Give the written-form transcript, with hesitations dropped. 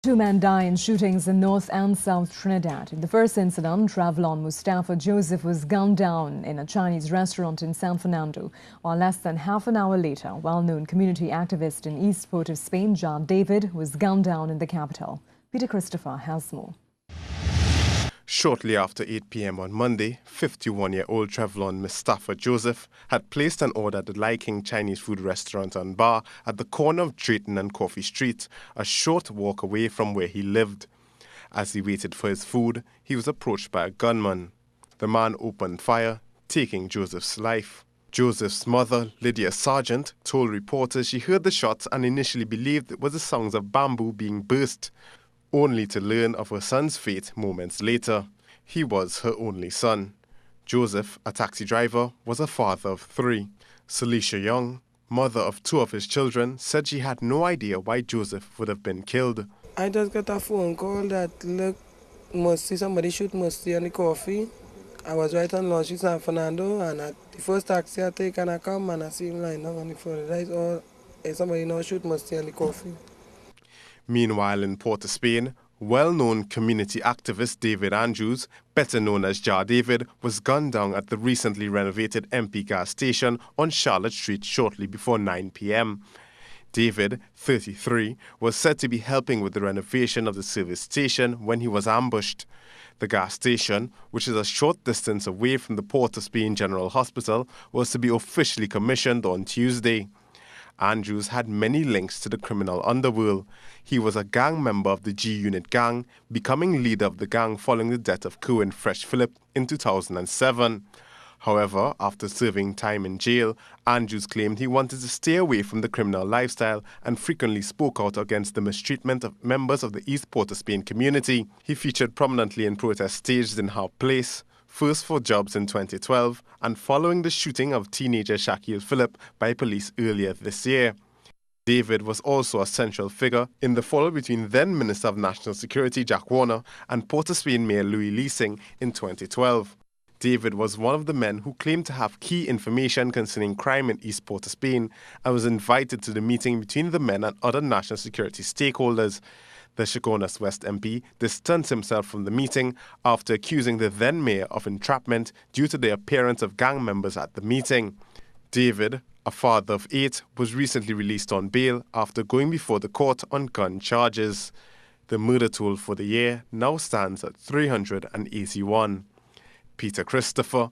Two men die in shootings in North and South Trinidad. In the first incident, Travlon Mustafa Joseph was gunned down in a Chinese restaurant in San Fernando, while less than half an hour later, well-known community activist in East Port of Spain, Jar David, was gunned down in the capital. Peter Christopher has more. Shortly after 8 p.m. on Monday, 51-year-old Travlon Mustafa Joseph had placed an order at the Lai King Chinese food restaurant and bar at the corner of Drayton and Coffee Street, a short walk away from where he lived. As he waited for his food, he was approached by a gunman. The man opened fire, taking Joseph's life. Joseph's mother, Lydia Sargent, told reporters she heard the shots and initially believed it was the sounds of bamboo being burst, only to learn of her son's fate moments later. He was her only son. Joseph, a taxi driver, was a father of 3. Celicia Young, mother of 2 of his children, said she had no idea why Joseph would have been killed. I just got a phone call that, look, somebody shoot Musty on the coffee. I was right on Launch San Fernando, and at the first taxi I take and I come and I see him lying down on the floor. Right, or somebody now shoot Musty on the coffee. Meanwhile, in Port of Spain, well-known community activist David Andrews, better known as Jar David, was gunned down at the recently renovated MP gas station on Charlotte Street shortly before 9 p.m. David, 33, was said to be helping with the renovation of the service station when he was ambushed. The gas station, which is a short distance away from the Port of Spain General Hospital, was to be officially commissioned on Tuesday. Andrews had many links to the criminal underworld. He was a gang member of the G-Unit gang, becoming leader of the gang following the death of Kerwin Fresh Phillip in 2007. However, after serving time in jail, Andrews claimed he wanted to stay away from the criminal lifestyle and frequently spoke out against the mistreatment of members of the East Port of Spain community. He featured prominently in protests staged in Harp Place, first for Jobs in 2012, and following the shooting of teenager Shaquille Phillip by police earlier this year. David was also a central figure in the fall between then Minister of National Security Jack Warner and Port of Spain Mayor Louis Leasing in 2012. David was one of the men who claimed to have key information concerning crime in East Port of Spain and was invited to the meeting between the men and other national security stakeholders. The Chaguenas West MP distanced himself from the meeting after accusing the then mayor of entrapment due to the appearance of gang members at the meeting. David, a father of 8, was recently released on bail after going before the court on gun charges. The murder toll for the year now stands at 381. Peter Christopher,